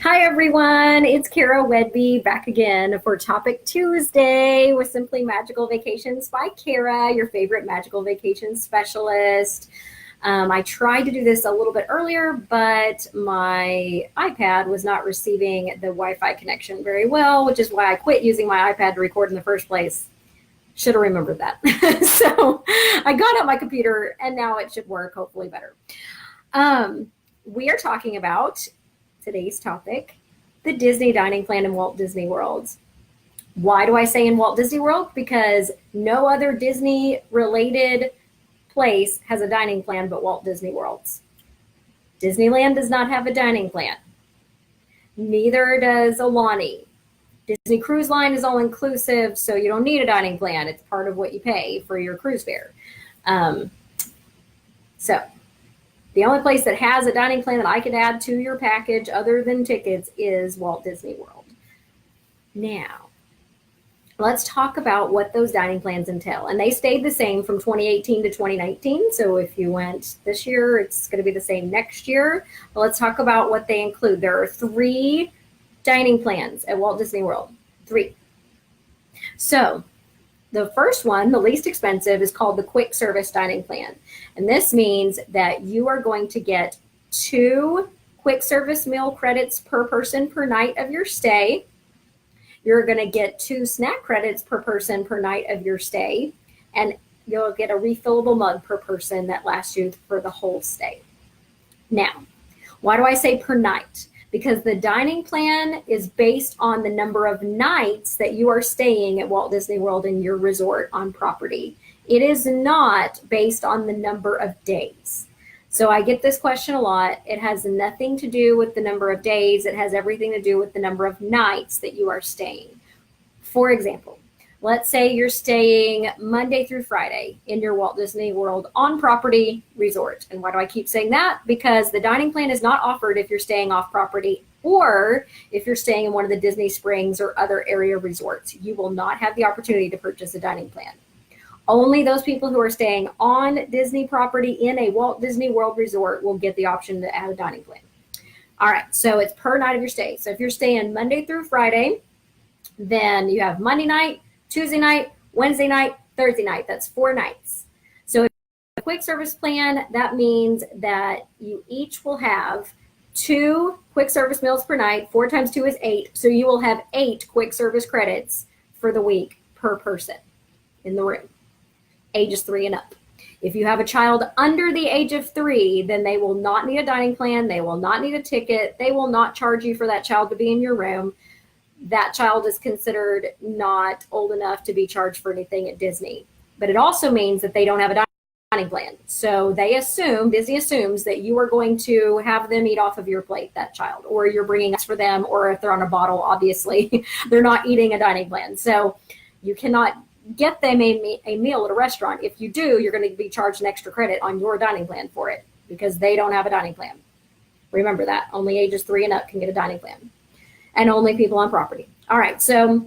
Hi everyone, it's Cara Whedbee back again for Topic Tuesday with Simply Magical Vacations by Cara, your favorite magical vacation specialist. I tried to do this a little bit earlier, but my iPad was not receiving the Wi-Fi connection very well, which is why I quit using my iPad to record in the first place. Should have remembered that. So I got out my computer and now it should work hopefully better. We are talking about today's topic, the Disney dining plan in Walt Disney World. Why do I say in Walt Disney World? Because no other Disney related place has a dining plan but Walt Disney World's. Disneyland does not have a dining plan. Neither does Aulani. Disney Cruise Line is all inclusive, so you don't need a dining plan. It's part of what you pay for your cruise fare. So the only place that has a dining plan that I could add to your package other than tickets is Walt Disney World. Now, let's talk about what those dining plans entail. And they stayed the same from 2018 to 2019. So if you went this year, it's going to be the same next year. But let's talk about what they include. There are 3 dining plans at Walt Disney World. 3. So the first one, the least expensive, is called the quick service dining plan. And this means that you are going to get 2 quick service meal credits per person per night of your stay. You're going to get 2 snack credits per person per night of your stay. And you'll get a refillable mug per person that lasts you for the whole stay. Now, why do I say per night? Because the dining plan is based on the number of nights that you are staying at Walt Disney World in your resort on property. It is not based on the number of days. So I get this question a lot. It has nothing to do with the number of days. It has everything to do with the number of nights that you are staying. For example, let's say you're staying Monday through Friday in your Walt Disney World on property resort. And why do I keep saying that? Because the dining plan is not offered if you're staying off property or if you're staying in one of the Disney Springs or other area resorts. You will not have the opportunity to purchase a dining plan. Only those people who are staying on Disney property in a Walt Disney World resort will get the option to add a dining plan. All right, so it's per night of your stay. So if you're staying Monday through Friday, then you have Monday night, Tuesday night, Wednesday night, Thursday night. That's 4 nights. So if you have a quick service plan, that means that you each will have 2 quick service meals per night. 4 times 2 is 8. So you will have 8 quick service credits for the week per person in the room, ages 3 and up. If you have a child under the age of 3, then they will not need a dining plan. They will not need a ticket. They will not charge you for that child to be in your room. That child is considered not old enough to be charged for anything at Disney. But it also means that they don't have a dining plan. So Disney assumes that you are going to have them eat off of your plate, that child, or you're bringing us for them, or if they're on a bottle, obviously, they're not eating a dining plan. So you cannot get them a meal at a restaurant. If you do, you're going to be charged an extra credit on your dining plan for it because they don't have a dining plan. Remember that. Only ages 3 and up can get a dining plan. And only people on property. All right, so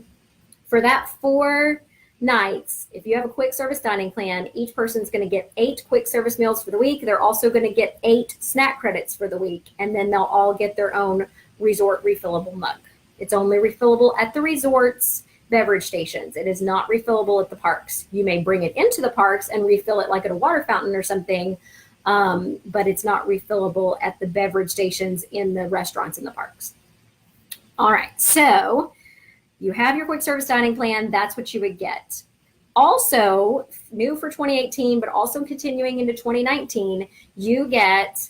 for that 4 nights, if you have a quick service dining plan, each person's going to get 8 quick service meals for the week. They're also going to get 8 snack credits for the week, and then they'll all get their own resort refillable mug. It's only refillable at the resort's beverage stations. It is not refillable at the parks. You may bring it into the parks and refill it like at a water fountain or something, but it's not refillable at the beverage stations in the restaurants in the parks. All right, so you have your quick service dining plan. That's what you would get. Also, new for 2018, but also continuing into 2019, you get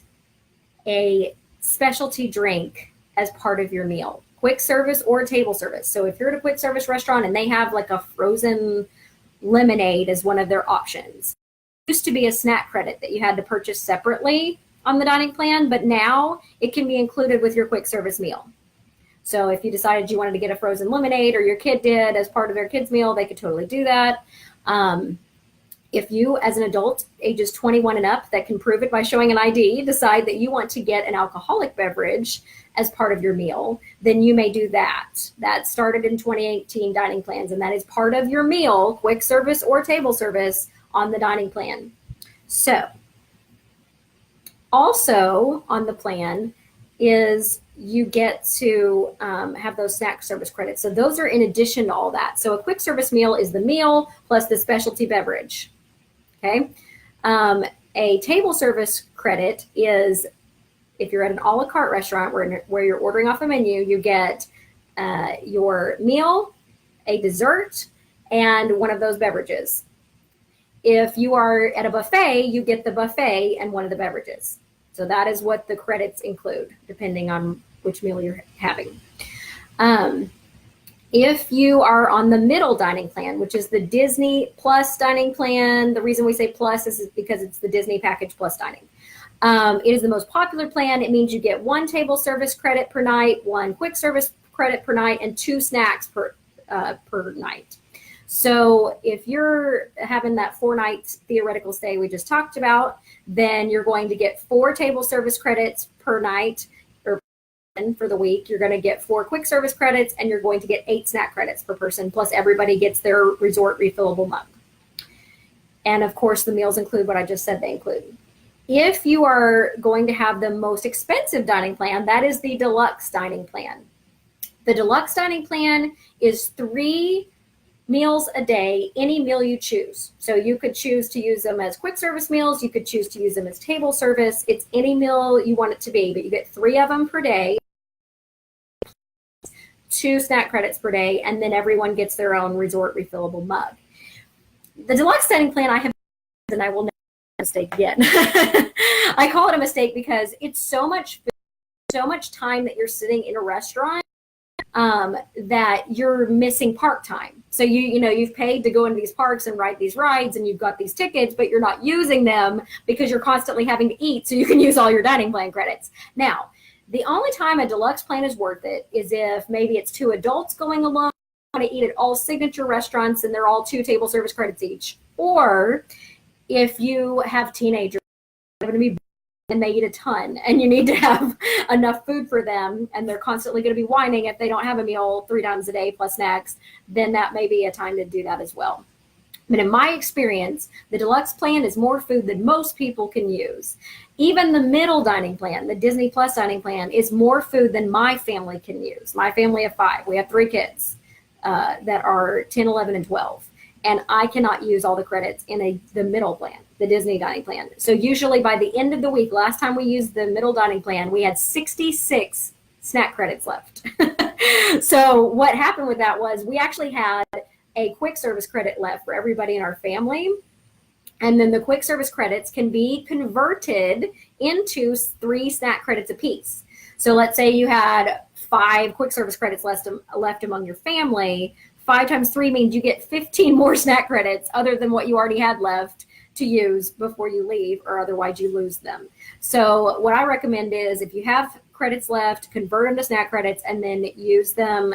a specialty drink as part of your meal, quick service or table service. So if you're at a quick service restaurant and they have like a frozen lemonade as one of their options, it used to be a snack credit that you had to purchase separately on the dining plan, but now it can be included with your quick service meal. So if you decided you wanted to get a frozen lemonade or your kid did as part of their kids' meal, they could totally do that. If you, as an adult, ages 21 and up, that can prove it by showing an ID, decide that you want to get an alcoholic beverage as part of your meal, then you may do that. That started in 2018 dining plans, and that is part of your meal, quick service or table service, on the dining plan. So also on the plan, is you get to have those snack service credits. So those are in addition to all that. So a quick service meal is the meal plus the specialty beverage. Okay. A table service credit is if you're at an a la carte restaurant where you're ordering off a menu, you get your meal, a dessert, and one of those beverages. If you are at a buffet, you get the buffet and one of the beverages. So that is what the credits include, depending on which meal you're having. If you are on the middle dining plan, which is the Disney Plus dining plan, the reason we say plus is because it's the Disney package plus dining. It is the most popular plan. It means you get 1 table service credit per night, 1 quick service credit per night, and 2 snacks per night. So if you're having that 4-night theoretical stay we just talked about, then you're going to get 4 table service credits per night or for the week. You're going to get 4 quick service credits, and you're going to get 8 snack credits per person, plus everybody gets their resort refillable mug. And of course, the meals include what I just said they include. If you are going to have the most expensive dining plan, that is the deluxe dining plan. The deluxe dining plan is 3 meals a day, any meal you choose. So you could choose to use them as quick service meals. You could choose to use them as table service. It's any meal you want it to be, but you get 3 of them per day, 2 snack credits per day, and then everyone gets their own resort refillable mug. The deluxe dining plan I have, and I will never make a mistake again. I call it a mistake because it's so much time that you're sitting in a restaurant that you're missing park time. So you've paid to go into these parks and ride these rides, and you've got these tickets, but you're not using them because you're constantly having to eat so you can use all your dining plan credits. Now, the only time a deluxe plan is worth it is if maybe it's 2 adults going alone, want to eat at all signature restaurants, and they're all 2 table service credits each. Or if you have teenagers going to be and they eat a ton, and you need to have enough food for them, and they're constantly going to be whining if they don't have a meal 3 times a day plus snacks, then that may be a time to do that as well. But in my experience, the deluxe plan is more food than most people can use. Even the middle dining plan, the Disney Plus dining plan, is more food than my family can use. My family of 5. We have 3 kids that are 10, 11, and 12. And I cannot use all the credits in the middle plan, the Disney dining plan. So usually by the end of the week, last time we used the middle dining plan, we had 66 snack credits left. So what happened with that was we actually had a quick service credit left for everybody in our family. And then the quick service credits can be converted into 3 snack credits apiece. So let's say you had 5 quick service credits left among your family. 5 times 3 means you get 15 more snack credits other than what you already had left to use before you leave, or otherwise you lose them. So what I recommend is if you have credits left, convert them to snack credits, and then use them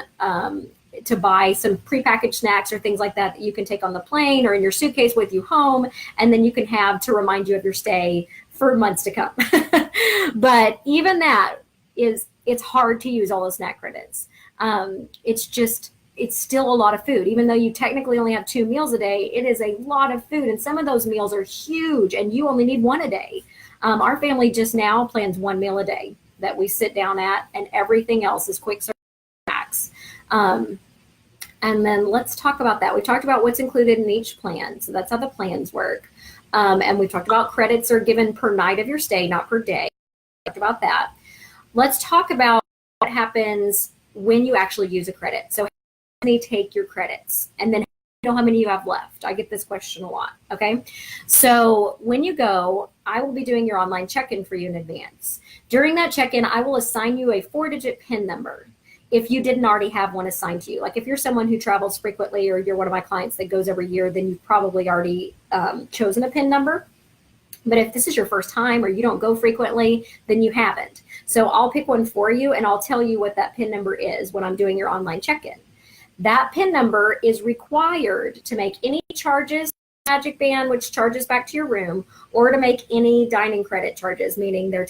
to buy some prepackaged snacks or things like that you can take on the plane or in your suitcase with you home, and then you can have to remind you of your stay for months to come. But even that it's hard to use all those snack credits. It's still a lot of food. Even though you technically only have 2 meals a day, it is a lot of food. And some of those meals are huge, and you only need 1 a day. Our family just now plans 1 meal a day that we sit down at, and everything else is quick service snacks. And then let's talk about that. We talked about what's included in each plan. So that's how the plans work. And we talked about credits are given per night of your stay, not per day. We talked about that. Let's talk about what happens when you actually use a credit. So take your credits, and then you know how many you have left. I get this question a lot. Okay, so when you go, I will be doing your online check-in for you in advance. During that check-in, I will assign you a 4-digit PIN number if you didn't already have one assigned to you. Like if you're someone who travels frequently, or you're one of my clients that goes every year, then you've probably already chosen a PIN number. But if this is your first time, or you don't go frequently, then you haven't. So I'll pick one for you, and I'll tell you what that PIN number is when I'm doing your online check-in. That PIN number is required to make any charges, Magic Band, which charges back to your room, or to make any dining credit charges, meaning they're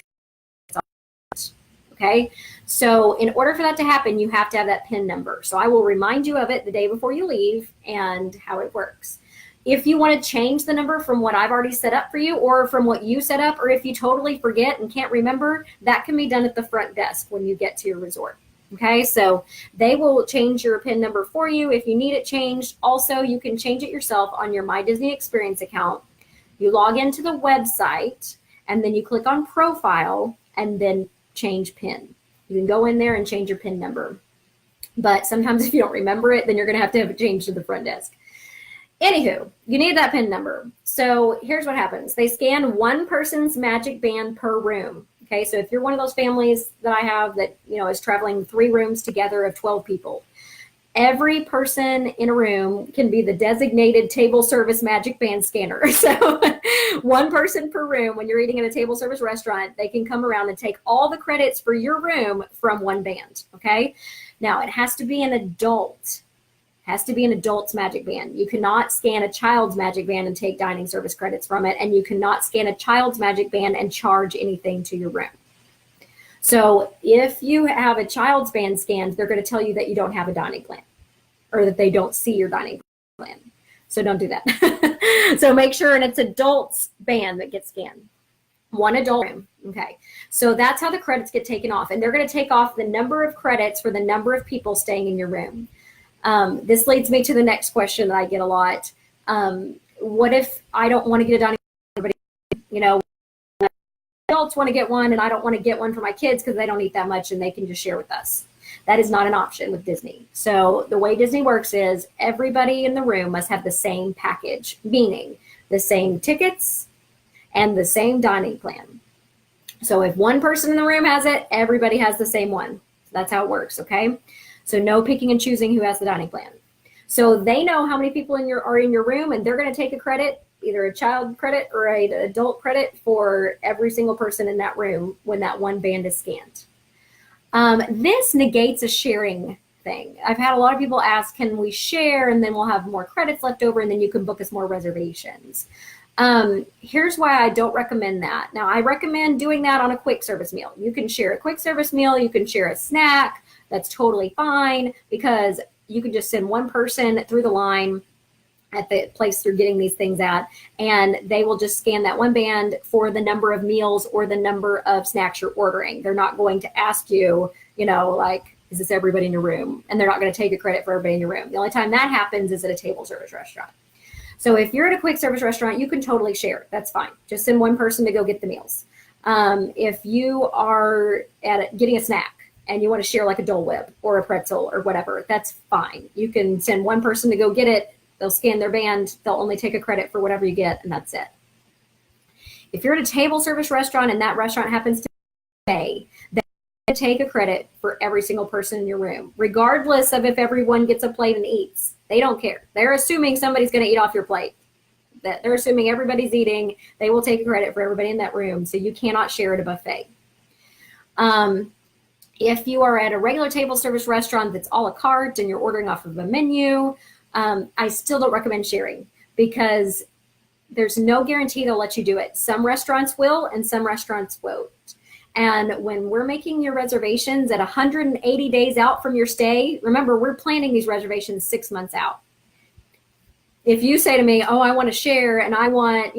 okay? So in order for that to happen, you have to have that PIN number. So I will remind you of it the day before you leave and how it works. If you want to change the number from what I've already set up for you or from what you set up, or if you totally forget and can't remember, that can be done at the front desk when you get to your resort. Okay, so they will change your PIN number for you if you need it changed. Also, you can change it yourself on your My Disney Experience account. You log into the website and then you click on profile and then change PIN. You can go in there and change your PIN number. But sometimes if you don't remember it, then you're going to have it changed to the front desk. Anywho, you need that PIN number. So here's what happens. They scan one person's magic band per room. Okay, so if you're one of those families that I have that, is traveling 3 rooms together of 12 people, every person in a room can be the designated table service magic band scanner. So one person per room, when you're eating at a table service restaurant, they can come around and take all the credits for your room from one band. Okay, now it has to be an adult. Has to be an adult's magic band. You cannot scan a child's magic band and take dining service credits from it, and you cannot scan a child's magic band and charge anything to your room. So if you have a child's band scanned, they're going to tell you that you don't have a dining plan or that they don't see your dining plan. So don't do that. So make sure, and it's adult's band that gets scanned. One adult room. Okay, so that's how the credits get taken off, and they're going to take off the number of credits for the number of people staying in your room. This leads me to the next question that I get a lot. What if I don't want to get a dining room? Adults want to get one and I don't want to get one for my kids because they don't eat that much and they can just share with us. That is not an option with Disney. So the way Disney works is everybody in the room must have the same package, meaning the same tickets and the same dining plan. So if one person in the room has it, everybody has the same one. That's how it works, okay? So no picking and choosing who has the dining plan. So they know how many people are in your room, and they're going to take a credit, either a child credit or an adult credit for every single person in that room when that one band is scanned. This negates a sharing thing. I've had a lot of people ask, can we share and then we'll have more credits left over and then you can book us more reservations. Here's why I don't recommend that. Now, I recommend doing that on a quick service meal. You can share a quick service meal. You can share a snack. That's totally fine because you can just send one person through the line at the place you're getting these things at, and they will just scan that one band for the number of meals or the number of snacks you're ordering. They're not going to ask you, like, is this everybody in your room? And they're not going to take a credit for everybody in your room. The only time that happens is at a table service restaurant. So if you're at a quick service restaurant, you can totally share. That's fine. Just send one person to go get the meals. If you are getting a snack, and you want to share like a Dole Whip or a pretzel or whatever, that's fine. You can send one person to go get it. They'll scan their band. They'll only take a credit for whatever you get, and that's it. If you're at a table service restaurant and that restaurant happens to pay, they take a credit for every single person in your room, regardless of if everyone gets a plate and eats. They don't care. They're assuming somebody's going to eat off your plate. That they're assuming everybody's eating. They will take a credit for everybody in that room, so you cannot share at a buffet. If you are at a regular table service restaurant that's a la carte and you're ordering off of a menu, I still don't recommend sharing because there's no guarantee they'll let you do it. Some restaurants will and some restaurants won't. And when we're making your reservations at 180 days out from your stay, remember, we're planning these reservations 6 months out. If you say to me, oh, I want to share and I want,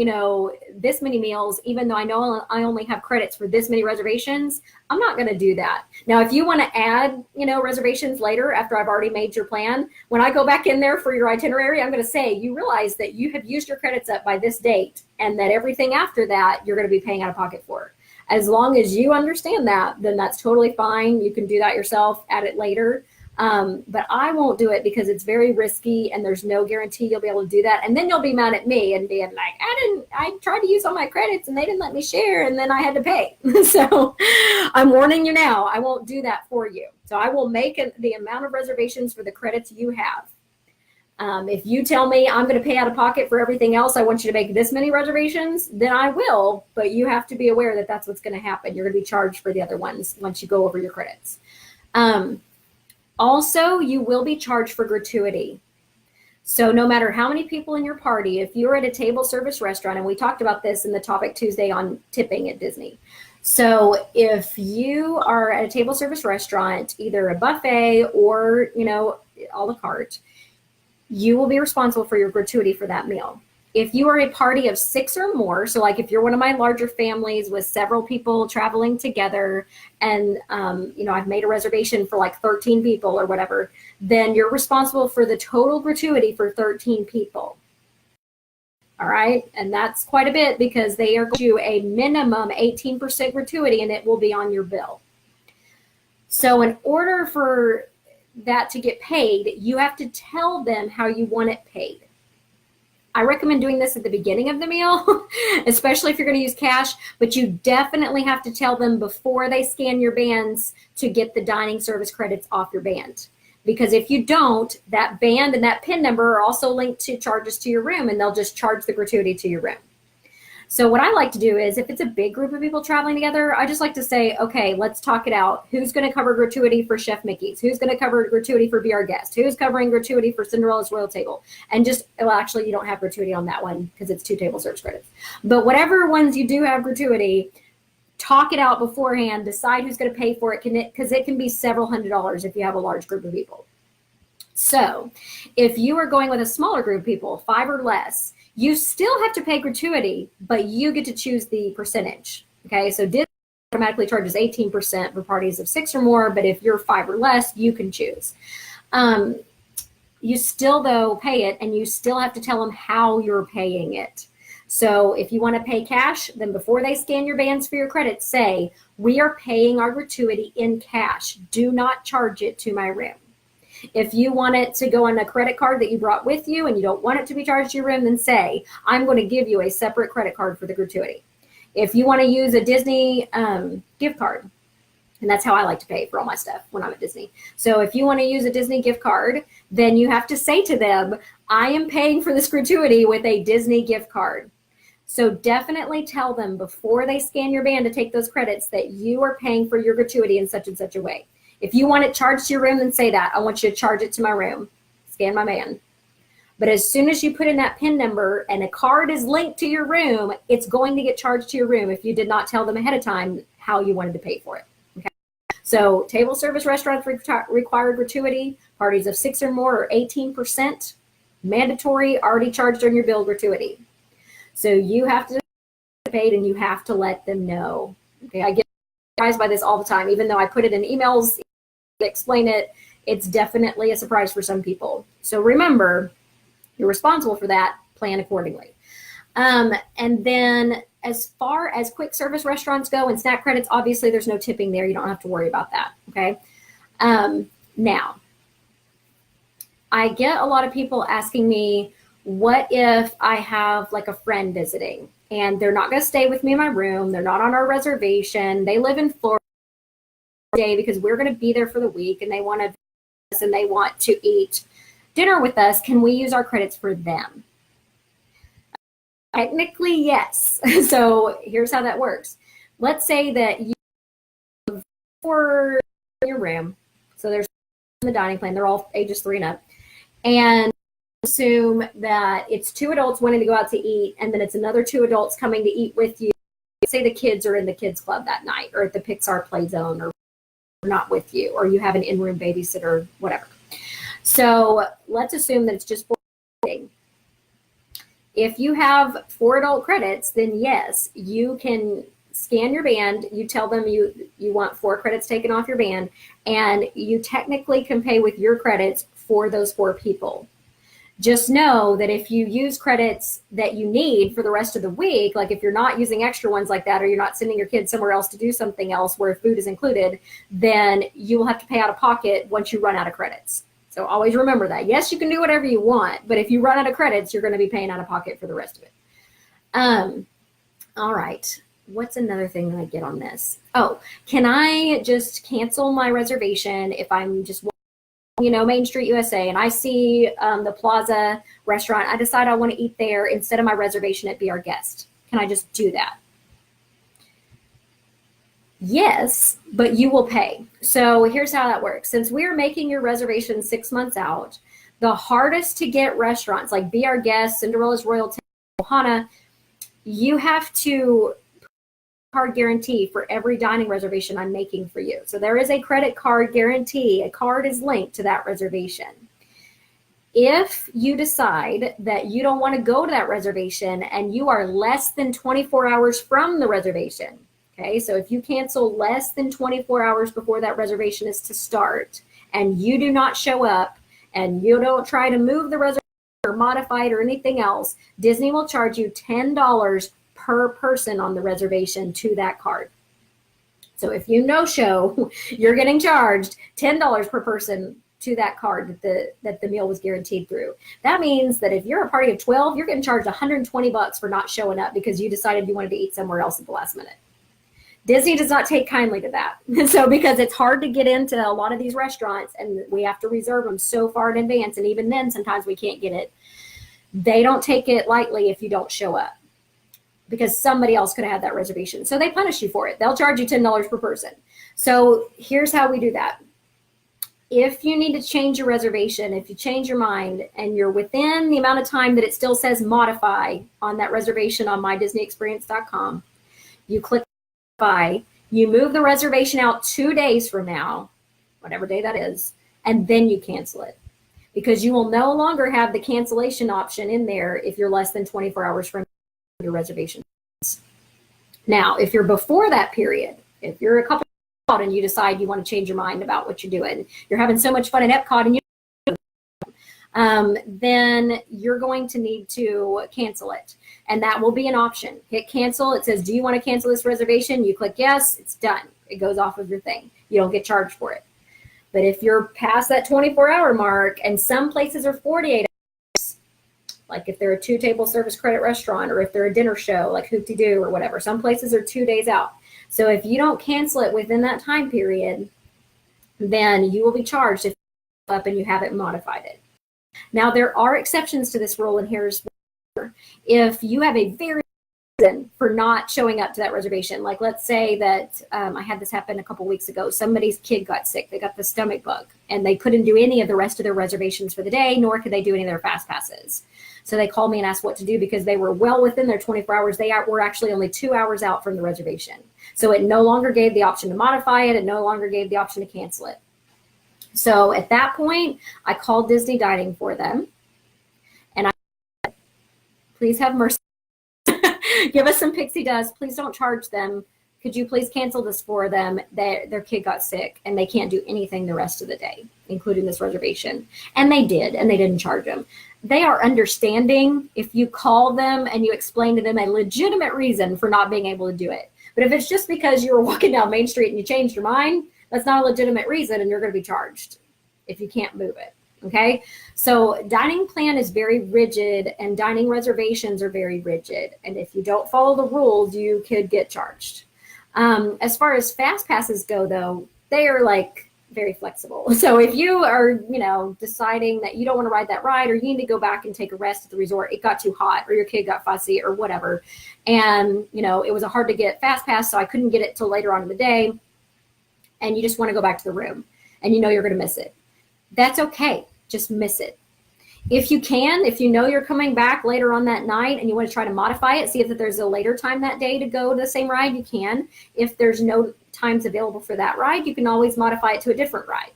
this many meals, even though I know I only have credits for this many reservations, I'm not going to do that. Now, if you want to add, reservations later after I've already made your plan, when I go back in there for your itinerary, I'm going to say, you realize that you have used your credits up by this date and that everything after that, you're going to be paying out of pocket for. As long as you understand that, then that's totally fine. You can do that yourself, add it later. But I won't do it because it's very risky and there's no guarantee you'll be able to do that. And then you'll be mad at me and being like, I tried to use all my credits and they didn't let me share and then I had to pay. So I'm warning you now, I won't do that for you. So I will make the amount of reservations for the credits you have. If you tell me I'm going to pay out of pocket for everything else, I want you to make this many reservations, then I will. But you have to be aware that that's what's going to happen. You're going to be charged for the other ones once you go over your credits. Also, you will be charged for gratuity. So no matter how many people in your party, if you're at a table service restaurant, and we talked about this in the Topic Tuesday on tipping at Disney. So if you are at a table service restaurant, either a buffet or, a la carte, you will be responsible for your gratuity for that meal. If you are a party of 6 or more, so like if you're one of my larger families with several people traveling together and, I've made a reservation for like 13 people or whatever, then you're responsible for the total gratuity for 13 people. All right. And that's quite a bit because they are going to do a minimum 18% gratuity and it will be on your bill. So in order for that to get paid, you have to tell them how you want it paid. I recommend doing this at the beginning of the meal, especially if you're going to use cash, but you definitely have to tell them before they scan your bands to get the dining service credits off your band. Because if you don't, that band and that PIN number are also linked to charges to your room, and they'll just charge the gratuity to your room. So what I like to do is if it's a big group of people traveling together, I just like to say, okay, let's talk it out. Who's going to cover gratuity for Chef Mickey's? Who's going to cover gratuity for Be Our Guest? Who's covering gratuity for Cinderella's Royal Table? And actually you don't have gratuity on that one because it's 2 table service credits. But whatever ones you do have gratuity, talk it out beforehand, decide who's going to pay for it, because it can be several $100s if you have a large group of people. So if you are going with a smaller group of people, 5 or less, you still have to pay gratuity, but you get to choose the percentage. Okay, so Disney automatically charges 18% for parties of 6 or more, but if you're 5 or less, you can choose. You still, though, pay it, and you still have to tell them how you're paying it. So if you want to pay cash, then before they scan your bands for your credits, say, we are paying our gratuity in cash. Do not charge it to my room. If you want it to go on a credit card that you brought with you and you don't want it to be charged to your room, then say, I'm going to give you a separate credit card for the gratuity. If you want to use a Disney gift card, and that's how I like to pay for all my stuff when I'm at Disney. So if you want to use a Disney gift card, then you have to say to them, I am paying for this gratuity with a Disney gift card. So definitely tell them before they scan your band to take those credits that you are paying for your gratuity in such and such a way. If you want it charged to your room, then say that. I want you to charge it to my room. Scan my band. But as soon as you put in that PIN number and a card is linked to your room, it's going to get charged to your room if you did not tell them ahead of time how you wanted to pay for it. Okay. So table service restaurants require gratuity. Parties of 6 or more are 18%. Mandatory, already charged on your bill gratuity. So you have to pay and you have to let them know. Okay, I get surprised by this all the time, even though I put it in emails to explain it. It's definitely a surprise for some people. So remember, you're responsible for that. Plan accordingly. And then as far as quick service restaurants go and snack credits, obviously there's no tipping there. You don't have to worry about that. Okay. Now, I get a lot of people asking me, what if I have like a friend visiting and they're not going to stay with me in my room? They're not on our reservation. They live in Florida today because we're going to be there for the week and they want to eat dinner with us. Can we use our credits for them? Technically, yes. So here's how that works. Let's say that you have 4 in your room. So there's in the dining plan. They're all ages 3 and up. And assume that it's 2 adults wanting to go out to eat, and then it's another 2 adults coming to eat with you. Say the kids are in the kids club that night, or at the Pixar play zone, or not with you, or you have an in-room babysitter, whatever. So let's assume that it's just 4. If you have 4 adult credits, then yes, you can scan your band. You tell them you want 4 credits taken off your band, and you technically can pay with your credits for those 4 people. Just know that if you use credits that you need for the rest of the week, like if you're not using extra ones like that, or you're not sending your kids somewhere else to do something else where food is included, then you will have to pay out of pocket once you run out of credits. So always remember that. Yes, you can do whatever you want, but if you run out of credits, you're going to be paying out of pocket for the rest of it. All right. What's another thing that I get on this? Oh, can I just cancel my reservation if I'm just Main Street USA, and I see the Plaza restaurant. I decide I want to eat there instead of my reservation at Be Our Guest. Can I just do that? Yes, but you will pay. So here's how that works. Since we're making your reservation 6 months out, the hardest to get restaurants like Be Our Guest, Cinderella's Royal Table, Ohana, you have to card guarantee for every dining reservation I'm making for you. So there is a credit card guarantee. A card is linked to that reservation. If you decide that you don't want to go to that reservation and you are less than 24 hours from the reservation, okay, so if you cancel less than 24 hours before that reservation is to start and you do not show up and you don't try to move the reservation or modify it or anything else, Disney will charge you $10 per person on the reservation to that card. So if you no show, you're getting charged $10 per person to that card that the meal was guaranteed through. That means that if you're a party of 12, you're getting charged $120 for not showing up because you decided you wanted to eat somewhere else at the last minute. Disney does not take kindly to that. So because it's hard to get into a lot of these restaurants and we have to reserve them so far in advance, and even then sometimes we can't get it, they don't take it lightly if you don't show up, because somebody else could have had that reservation. So they punish you for it. They'll charge you $10 per person. So here's how we do that. If you need to change your reservation, if you change your mind and you're within the amount of time that it still says modify on that reservation on mydisneyexperience.com, you click modify, you move the reservation out 2 days from now, whatever day that is, and then you cancel it. Because you will no longer have the cancellation option in there if you're less than 24 hours from your reservation. Now, if you're before that period, if you're a couple out and you decide you want to change your mind about what you're doing, you're having so much fun at Epcot and then you're going to need to cancel it. And that will be an option. Hit cancel. It says, do you want to cancel this reservation? You click yes, it's done. It goes off of your thing. You don't get charged for it. But if you're past that 24-hour mark, and some places are 48 hours, like if they're a 2-table service credit restaurant, or if they're a dinner show like Hoop-de-Doo or whatever, some places are 2 days out. So if you don't cancel it within that time period, then you will be charged if you up and you haven't modified it. Now, there are exceptions to this rule, and here's where. If you have a very reason for not showing up to that reservation, like let's say that I had this happen a couple weeks ago. Somebody's kid got sick. They got the stomach bug, and they couldn't do any of the rest of their reservations for the day, nor could they do any of their fast passes. So they called me and asked what to do because they were well within their 24 hours. They were actually only 2 hours out from the reservation. So it no longer gave the option to modify it. It no longer gave the option to cancel it. So at that point, I called Disney Dining for them. And I said, please have mercy. Give us some pixie dust. Please don't charge them. Could you please cancel this for them? Their kid got sick and they can't do anything the rest of the day, including this reservation. And they did, and they didn't charge them. They are understanding if you call them and you explain to them a legitimate reason for not being able to do it. But if it's just because you were walking down Main Street and you changed your mind, that's not a legitimate reason, and you're going to be charged if you can't move it. Okay, so dining plan is very rigid, and dining reservations are very rigid. And if you don't follow the rules, you could get charged. As far as fast passes go, though, they are like very flexible. So if you are, deciding that you don't want to ride that ride, or you need to go back and take a rest at the resort, it got too hot, or your kid got fussy, or whatever, and it was a hard to get fast pass, so I couldn't get it till later on in the day, and you just want to go back to the room, and you're going to miss it. That's okay. Just miss it. If you can, if you're coming back later on that night and you want to try to modify it, see if there's a later time that day to go to the same ride, you can. If there's no times available for that ride, you can always modify it to a different ride.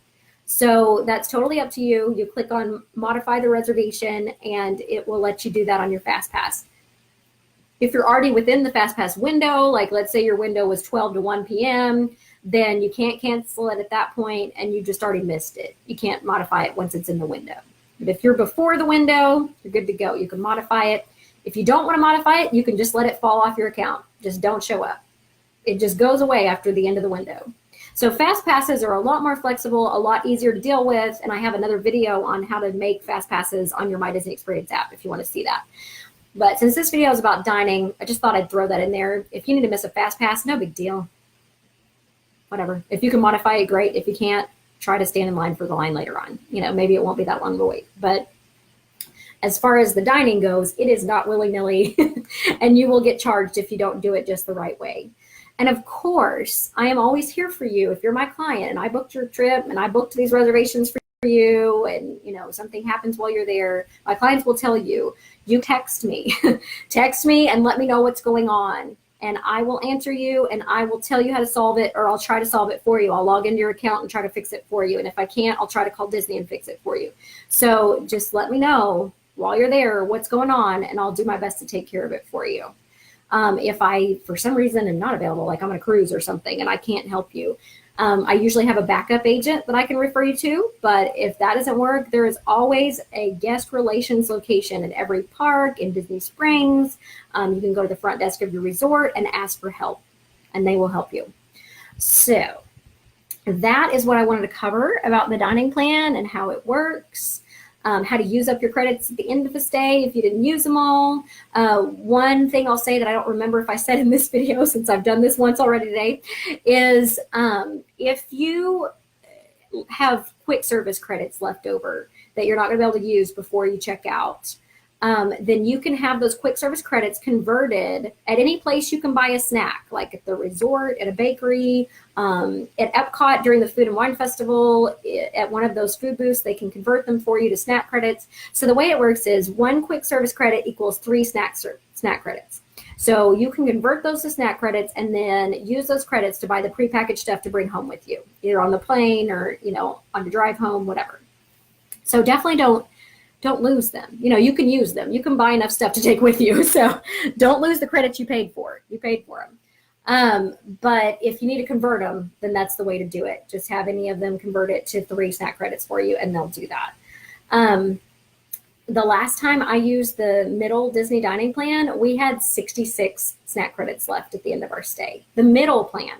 So that's totally up to you. You click on modify the reservation and it will let you do that on your fast pass. If you're already within the fast pass window, like let's say your window was 12 to 1 p.m., then you can't cancel it at that point and you just already missed it. You can't modify it once it's in the window. But if you're before the window, you're good to go. You can modify it. If you don't want to modify it, you can just let it fall off your account. Just don't show up. It just goes away after the end of the window. So fast passes are a lot more flexible, a lot easier to deal with, and I have another video on how to make fast passes on your My Disney Experience app if you want to see that. But since this video is about dining, I just thought I'd throw that in there. If you need to miss a fast pass, no big deal. Whatever. If you can modify it, great. If you can't, try to stand in line for the line later on. Maybe it won't be that long of a wait. But as far as the dining goes, it is not willy-nilly, and you will get charged if you don't do it just the right way. And of course, I am always here for you. If you're my client and I booked your trip and I booked these reservations for you, and something happens while you're there, my clients will tell you, you text me. Text me and let me know what's going on. and I will answer you, and I will tell you how to solve it, or I'll try to solve it for you. I'll log into your account and try to fix it for you. And if I can't, I'll try to call Disney and fix it for you. So just let me know while you're there what's going on, and I'll do my best to take care of it for you. If I, for some reason, am not available, like I'm on a cruise or something and I can't help you, I usually have a backup agent that I can refer you to. But if that doesn't work, there is always a guest relations location in every park in Disney Springs. You can go to the front desk of your resort and ask for help, and they will help you. So that is what I wanted to cover about the dining plan and how it works. How to use up your credits at the end of the stay if you didn't use them all. One thing I'll say that I don't remember if I said in this video, since I've done this once already today, is if you have quick service credits left over that you're not going to be able to use before you check out, then you can have those quick service credits converted at any place you can buy a snack, like at the resort, at a bakery, at Epcot during the Food and Wine Festival, at one of those food booths. They can convert them for you to snack credits. So the way it works is 1 quick service credit equals 3 snack credits. So you can convert those to snack credits and then use those credits to buy the prepackaged stuff to bring home with you, either on the plane or, on your drive home, whatever. So definitely don't lose them. You can use them. You can buy enough stuff to take with you. So don't lose the credits you paid for. You paid for them. But if you need to convert them, then that's the way to do it. Just have any of them convert it to 3 snack credits for you, and they'll do that. The last time I used the middle Disney dining plan, we had 66 snack credits left at the end of our stay. The middle plan.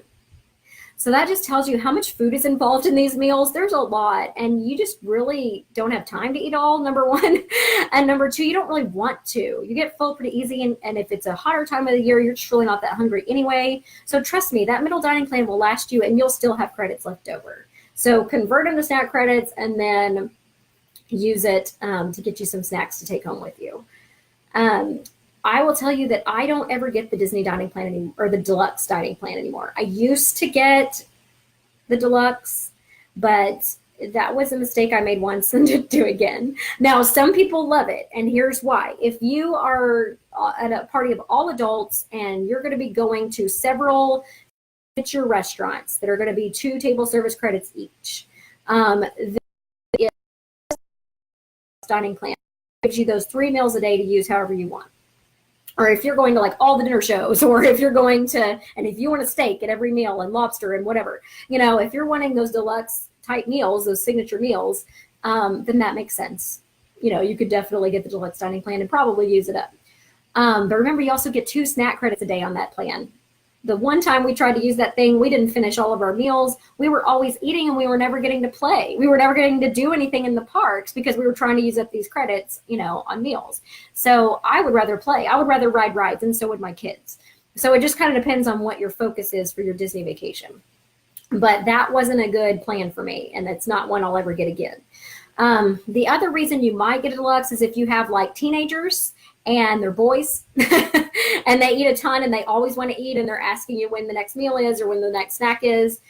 So that just tells you how much food is involved in these meals. There's a lot, and you just really don't have time to eat all, number one. And number two, you don't really want to. You get full pretty easy, and if it's a hotter time of the year, you're just really not that hungry anyway. So trust me, that middle dining plan will last you, and you'll still have credits left over. So convert them to snack credits, and then use it to get you some snacks to take home with you. I will tell you that I don't ever get the Disney dining plan anymore, or the deluxe dining plan anymore. I used to get the deluxe, but that was a mistake I made once and didn't do again. Now, some people love it, and here's why. If you are at a party of all adults and you're going to be going to several signature restaurants that are going to be 2 table service credits each, the dining plan gives you those 3 meals a day to use however you want. Or if you're going to like all the dinner shows, or if you're going to, and if you want a steak at every meal and lobster and whatever, if you're wanting those deluxe type meals, those signature meals, then that makes sense. You could definitely get the deluxe dining plan and probably use it up. But remember, you also get 2 snack credits a day on that plan. The one time we tried to use that thing, we didn't finish all of our meals. We were always eating, and we were never getting to play. We were never getting to do anything in the parks because we were trying to use up these credits, on meals. So I would rather play. I would rather ride rides, and so would my kids. So it just kind of depends on what your focus is for your Disney vacation. But that wasn't a good plan for me, and it's not one I'll ever get again. The other reason you might get a deluxe is if you have like teenagers and they're boys and they eat a ton and they always want to eat, and they're asking you when the next meal is or when the next snack is,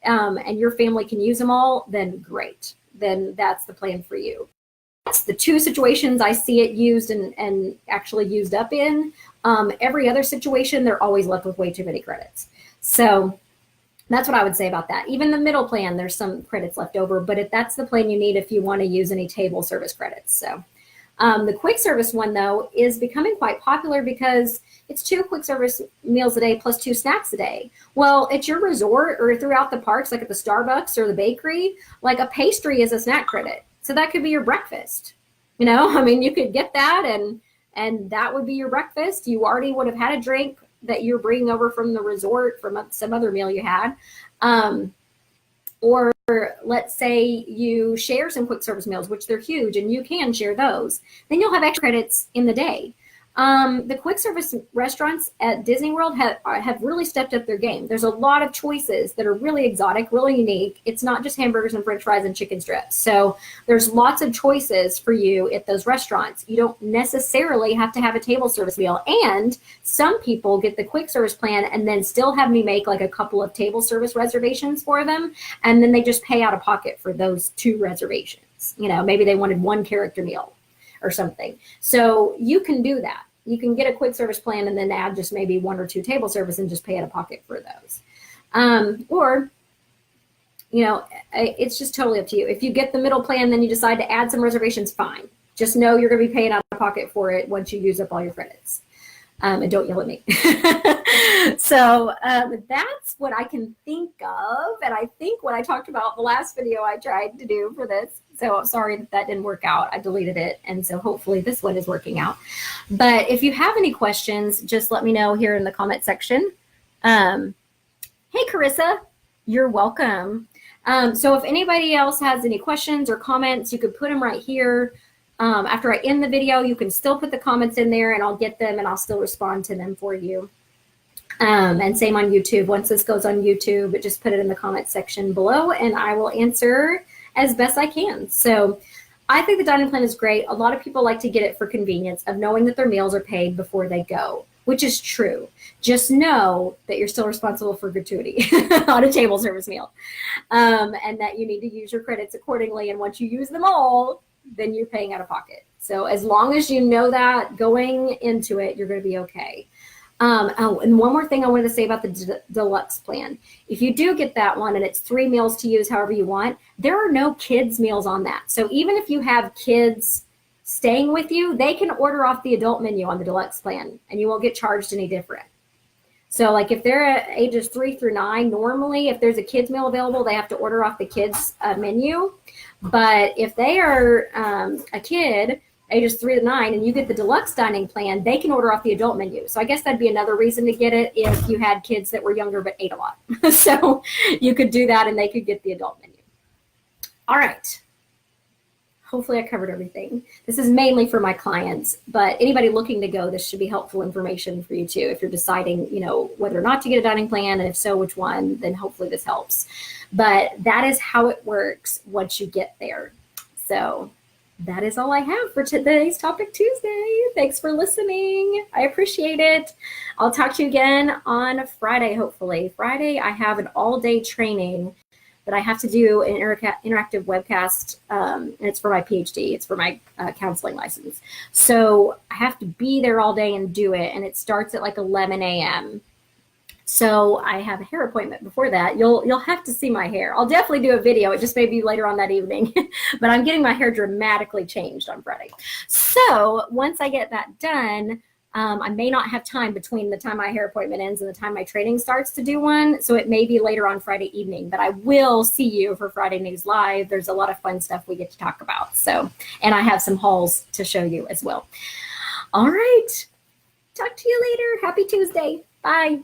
and your family can use them all, then great. Then that's the plan for you. That's the 2 situations I see it used and actually used up in. Every other situation, they're always left with way too many credits. So that's what I would say about that. Even the middle plan, there's some credits left over, but that's the plan you need if you want to use any table service credits. So the quick service one, though, is becoming quite popular because it's 2 quick service meals a day plus 2 snacks a day. Well, at your resort or throughout the parks, like at the Starbucks or the bakery, like a pastry is a snack credit. So that could be your breakfast. You could get that and that would be your breakfast. You already would have had a drink that you're bringing over from the resort from some other meal you had. Or let's say you share some quick service meals, which they're huge, and you can share those. Then you'll have extra credits in the day. The quick service restaurants at Disney World have really stepped up their game. There's a lot of choices that are really exotic, really unique. It's not just hamburgers and french fries and chicken strips. So there's lots of choices for you at those restaurants. You don't necessarily have to have a table service meal. And some people get the quick service plan and then still have me make like a couple of table service reservations for them. And then they just pay out of pocket for those 2 reservations. Maybe they wanted 1 character meal or something. So you can do that. you can get a quick service plan and then add just maybe 1 or 2 table service and just pay out of pocket for those. Or, you know, it's just totally up to you. If you get the middle plan, then you decide to add some reservations, fine. Just know you're going to be paying out of pocket for it once you use up all your credits. And don't yell at me. So that's what I can think of. And I think what I talked about the last video I tried to do for this. So I'm sorry that didn't work out. I deleted it. And so hopefully this one is working out. But if you have any questions, just let me know here in the comment section. Hey, Carissa, you're welcome. So if anybody else has any questions or comments, you could put them right here. After I end the video, you can still put the comments in there and I'll get them and I'll still respond to them for you. And same on YouTube. Once this goes on YouTube, just put it in the comment section below and I will answer as best I can. So I think the dining plan is great. A lot of people like to get it for convenience of knowing that their meals are paid before they go, which is true. Just know that you're still responsible for gratuity on a table service meal, and that you need to use your credits accordingly. And once you use them all, then you're paying out of pocket. So as long as you know that going into it, you're going to be okay. Oh, and one more thing I wanted to say about the deluxe plan. If you do get that one and it's 3 meals to use however you want, there are no kids meals on that. So even if you have kids staying with you, they can order off the adult menu on the deluxe plan and you won't get charged any different. So like if they're at ages 3 through 9, normally if there's a kids meal available, they have to order off the kids menu. But if they are a kid, ages 3 to 9, and you get the deluxe dining plan, they can order off the adult menu. So I guess that'd be another reason to get it if you had kids that were younger but ate a lot. So you could do that and they could get the adult menu. All right. Hopefully I covered everything. This is mainly for my clients, but anybody looking to go, this should be helpful information for you too. If you're deciding, you know, whether or not to get a dining plan, and if so, which one, then hopefully this helps. But that is how it works once you get there. So that is all I have for today's Topic Tuesday. Thanks for listening. I appreciate it. I'll talk to you again on Friday, hopefully. Friday, I have an all-day training that I have to do an interactive webcast, and it's for my PhD. It's for my counseling license. So I have to be there all day and do it, and it starts at like 11 a.m. So I have a hair appointment before that. You'll have to see my hair. I'll definitely do a video. It just may be later on that evening, but I'm getting my hair dramatically changed on Friday. So once I get that done, I may not have time between the time my hair appointment ends and the time my training starts to do one. So it may be later on Friday evening, but I will see you for Friday News Live. There's a lot of fun stuff we get to talk about. So, and I have some hauls to show you as well. All right. Talk to you later. Happy Tuesday. Bye.